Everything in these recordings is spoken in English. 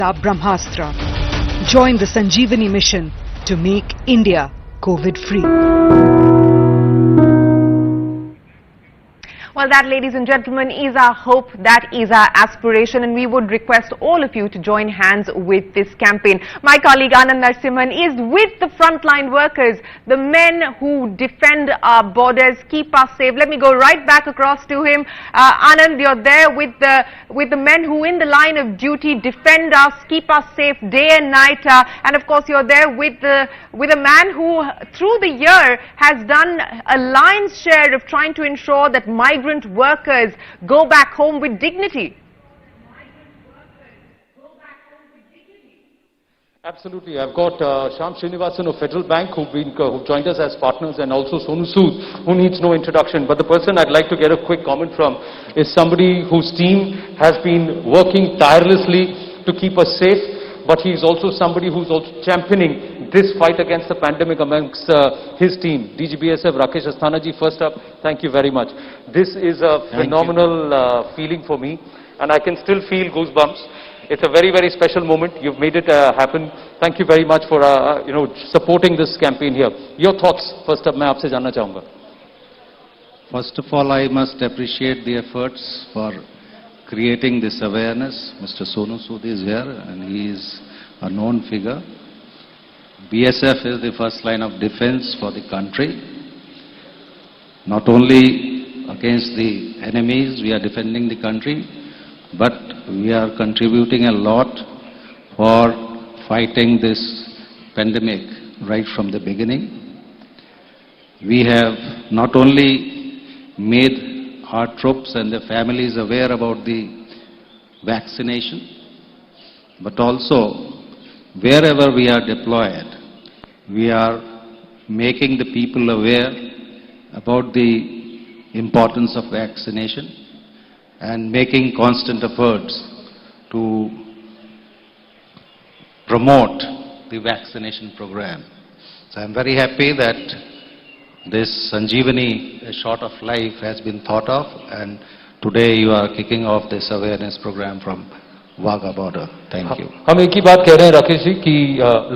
Brahmastra. Join the Sanjeevani mission to make India COVID-free. Well, that, ladies and gentlemen, is our hope, that is our aspiration, and we would request all of you to join hands with this campaign. My colleague Anand Narasimhan is with the frontline workers, the men who defend our borders, keep us safe. Let me go right back across to him. Anand, you're there with the men who in the line of duty defend us, keep us safe day and night, and of course you're there with a man who through the year has done a lion's share of trying to ensure that migrant workers go back home with dignity. Absolutely. I've got Shyam Srinivasan of Federal Bank who joined us as partners, and also Sonu Sood, who needs no introduction. But the person I'd like to get a quick comment from is somebody whose team has been working tirelessly to keep us safe. But he's also somebody who's also championing this fight against the pandemic amongst his team. DGBSF Rakesh Asthana ji, first up, thank you very much. This is a phenomenal feeling for me, and I can still feel goosebumps. It's a very, very special moment. You've made it happen. Thank you very much for supporting this campaign here. Your thoughts, first up, मैं आपसे जानना चाहूँगा. First of all, I must appreciate the efforts for creating this awareness. Mr. Sonu Sood is here, and he is a known figure. BSF is the first line of defense for the country. Not only against the enemies we are defending the country, but we are contributing a lot for fighting this pandemic right from the beginning. We have not only made our troops and their families aware about the vaccination, but also wherever we are deployed, we are making the people aware about the importance of vaccination and making constant efforts to promote the vaccination program. So I'm very happy that this Sanjeevani, a shot of life, has been thought of, and today you are kicking off this awareness program from Wagah border. Thank you. हम एक ही बात कह रहे हैं राकेश जी कि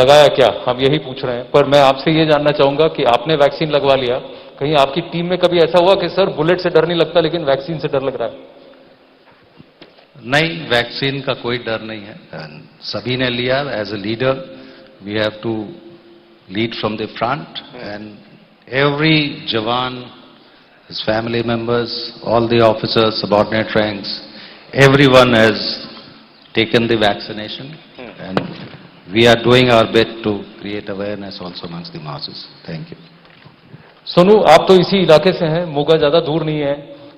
लगाया क्या, हम यही पूछ रहे हैं, पर मैं आपसे ये जानना चाहूंगा कि आपने वैक्सीन लगवा लिया, कहीं आपकी टीम में कभी ऐसा हुआ कि सर बुलेट से डर नहीं लगता लेकिन वैक्सीन से डर लग रहा है? नहीं, वैक्सीन का कोई डर नहीं है, सभी ने लिया. As a leader we have to lead from the front, and every Jawan, his family members, all the officers, subordinate ranks, everyone has taken the vaccination, and we are doing our bit to create awareness also amongst the masses. Thank you. Sonu, आप तो इसी इलाके से हैं, मोगा ज्यादा दूर नहीं है,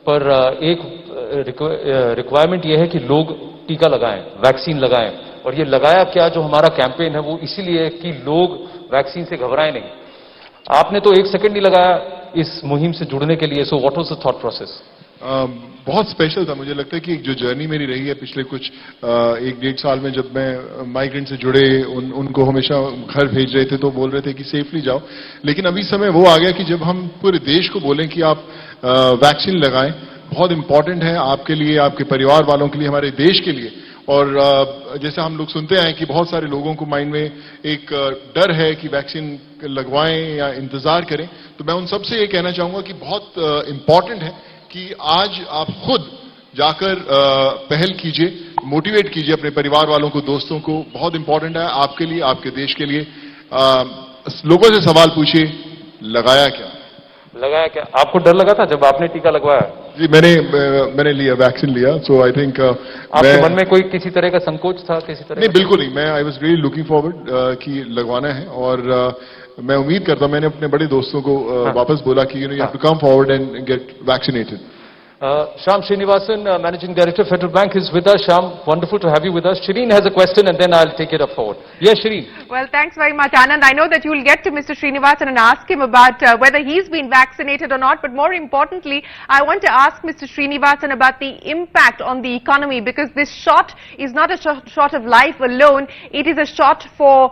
पर एक रिक्वायरमेंट ये है कि लोग टीका लगाएं, वैक्सीन लगाएं, और ये लगाया क्या जो हमारा कैंपेन है वो इसीलिए कि लोग वैक्सीन से घबराएं नहीं. आपने तो एक सेकंड नहीं लगाया इस मुहिम से जुड़ने के लिए. So what was the thought process? बहुत स्पेशल था. मुझे लगता है कि जो जर्नी मेरी रही है पिछले कुछ 1-1.5 साल में, जब मैं माइग्रेंट से जुड़े उनको हमेशा घर भेज रहे थे तो बोल रहे थे कि सेफली जाओ, लेकिन अभी समय वो आ गया कि जब हम पूरे देश को बोलें कि आप वैक्सीन लगाएं, बहुत इंपॉर्टेंट है आपके लिए, आपके परिवार वालों के लिए, हमारे देश के लिए. और जैसे हम लोग सुनते हैं कि बहुत सारे लोगों को माइंड में एक डर है कि वैक्सीन लगवाएं या इंतजार करें, तो मैं उन सबसे ये कहना चाहूंगा कि बहुत इंपॉर्टेंट है कि आज आप खुद जाकर पहल कीजिए, मोटिवेट कीजिए अपने परिवार वालों को, दोस्तों को. बहुत इंपॉर्टेंट है आपके लिए, आपके देश के लिए. लोगों से सवाल पूछिए, लगाया क्या? लगाया क्या? आपको डर लगा था जब आपने टीका लगवाया? जी, मैंने लिया, वैक्सीन लिया. सो आई थिंक आपके मन में कोई किसी तरह का संकोच था? किसी तरह? नहीं, बिल्कुल नहीं. मैं I was really looking forward कि लगवाना है, और मैं उम्मीद करता हूं, मैंने अपने बड़े दोस्तों को वापस बोला कि you have to come forward and get vaccinated. Shyam Srinivasan, Managing Director, Federal Bank, is with us. Shyam, wonderful to have you with us. Shireen has a question, and then I'll take it up forward. Yes, Shireen. Well, thanks very much, Anand. I know that you will get to Mr. Srinivasan and ask him about whether he's been vaccinated or not, but more importantly, I want to ask Mr. Srinivasan about the impact on the economy, because this shot is not a shot of life alone. It is a shot for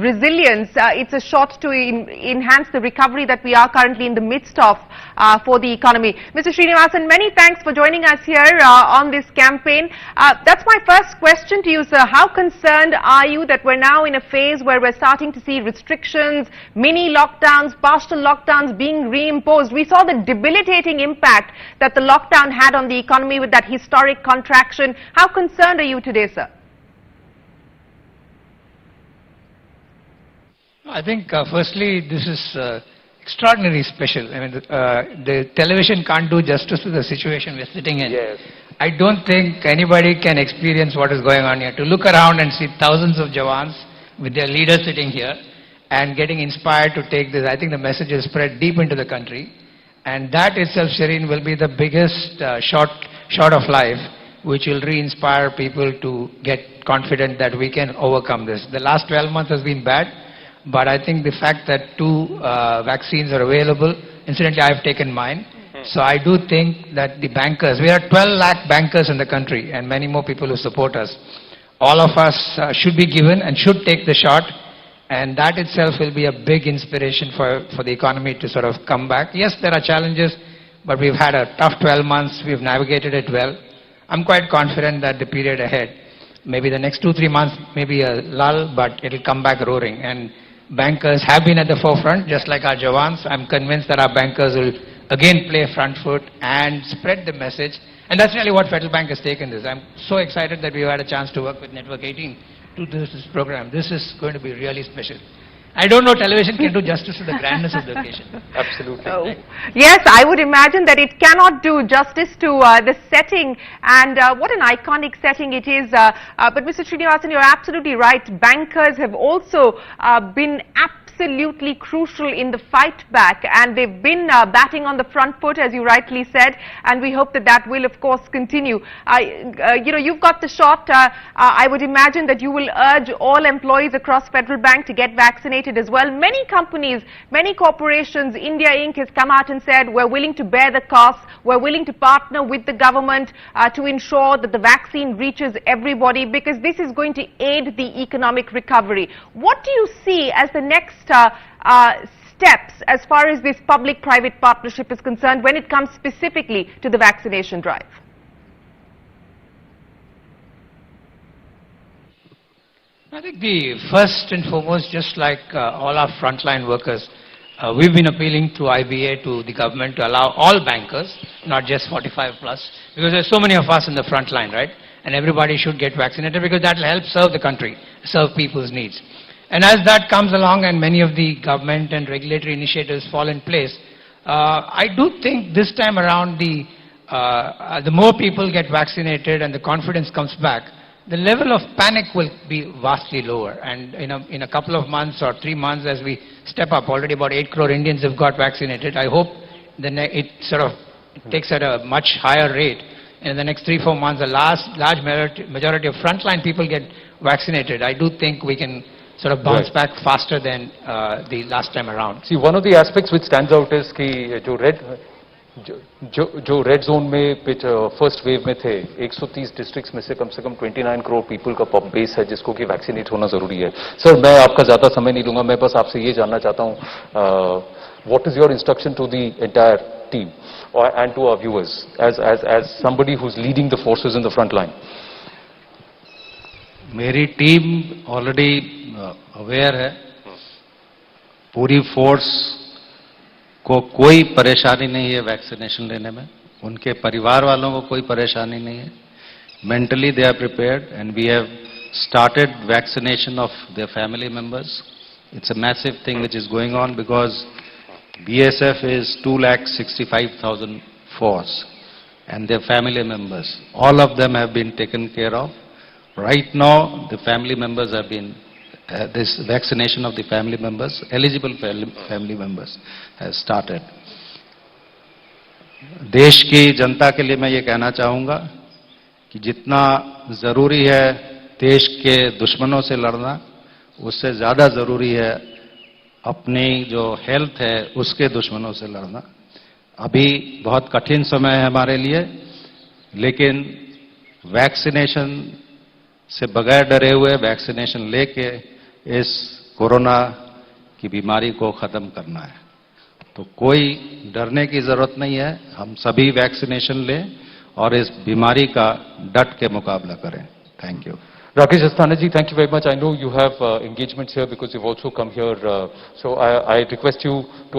resilience. It's a shot to enhance the recovery that we are currently in the midst of for the economy. Mr. Srinivasan, and many thanks for joining us here on this campaign. That's my first question to you, sir. How concerned are you that we're now in a phase where we're starting to see restrictions, mini lockdowns, partial lockdowns being reimposed? We saw the debilitating impact that the lockdown had on the economy with that historic contraction. How concerned are you today, sir? I think, firstly, this is extraordinarily special. I mean, the television can't do justice to the situation we're sitting in. Yes. I don't think anybody can experience what is going on here. To look around and see thousands of Jawans with their leaders sitting here and getting inspired to take this, I think the message is spread deep into the country. And that itself, Shireen, will be the biggest shot of life, which will re-inspire people to get confident that we can overcome this. The last 12 months has been bad. But I think the fact that 2 vaccines are available, incidentally I have taken mine. So I do think that the bankers, we are 12 lakh bankers in the country and many more people who support us. All of us should be given and should take the shot, and that itself will be a big inspiration for the economy to sort of come back. Yes, there are challenges, but we've had a tough 12 months, we've navigated it well. I'm quite confident that the period ahead, maybe the next 2-3 months may be a lull, but it'll come back roaring. And bankers have been at the forefront, just like our Jawans. I'm convinced that our bankers will again play front foot and spread the message. And that's really what Federal Bank has taken this. I'm so excited that we've had a chance to work with Network 18 to do this program. This is going to be really special. I don't know television can do justice to the grandness of the occasion. Absolutely. Oh. Yes, I would imagine that it cannot do justice to the setting, and what an iconic setting it is. But Mr. Srinivasan, you're absolutely right. Bankers have also been absolutely crucial in the fight back, and they've been batting on the front foot, as you rightly said, and we hope that that will of course continue. You know, you've got the shot. I would imagine that you will urge all employees across Federal Bank to get vaccinated as well. Many companies, many corporations, India Inc. has come out and said we're willing to bear the costs, we're willing to partner with the government to ensure that the vaccine reaches everybody, because this is going to aid the economic recovery. What do you see as the next steps as far as this public-private partnership is concerned when it comes specifically to the vaccination drive? I think the first and foremost, just like all our frontline workers, we've been appealing to IBA, to the government, to allow all bankers, not just 45 plus, because there's so many of us in the front line, right? And everybody should get vaccinated because that will help serve the country, serve people's needs. And as that comes along and many of the government and regulatory initiatives fall in place, I do think this time around the more people get vaccinated and the confidence comes back, the level of panic will be vastly lower. And in a couple of months or 3 months, as we step up, already about 8 crore Indians have got vaccinated. I hope it sort of takes at a much higher rate. And in the next 3-4 months, a large majority of frontline people get vaccinated. I do think we can sort of bounce back faster than the last time around. See, one of the aspects which stands out is कि जो red zone में first wave में थे 130 districts में से कम 29 crore people का pop base है जिसको कि वैक्सीनेट होना जरूरी है. सर, मैं आपका ज्यादा समय नहीं लूंगा, मैं बस आपसे ये जानना चाहता हूं, what is your instruction to the entire team and to our viewers as somebody who's leading the forces in the front line? मेरी टीम ऑलरेडी अवेयर है. पूरी फोर्स को कोई परेशानी नहीं है वैक्सीनेशन लेने में, उनके परिवार वालों को कोई परेशानी नहीं है. Mentally they are prepared and we have started vaccination of their family members. It's a massive thing which is going on because BSF is 2,65,000 force and their family members. All of them have been taken care of. Right now, the family members have been, this vaccination of the family members, eligible family members has started. देश की जनता के लिए मैं ये कहना चाहूँगा कि जितना ज़रूरी है देश के दुश्मनों से लड़ना, उससे ज़्यादा ज़रूरी है अपनी जो हेल्थ है उसके दुश्मनों से लड़ना. अभी बहुत कठिन समय है हमारे लिए, लेकिन वैक्सीनेशन से बगैर डरे हुए वैक्सीनेशन लेके इस कोरोना की बीमारी को खत्म करना है. तो कोई डरने की जरूरत नहीं है, हम सभी वैक्सीनेशन लें और इस बीमारी का डट के मुकाबला करें। Thank you. Rakesh Asthana ji, thank you very much. I know you have engagements here because you've also come here. So I request you to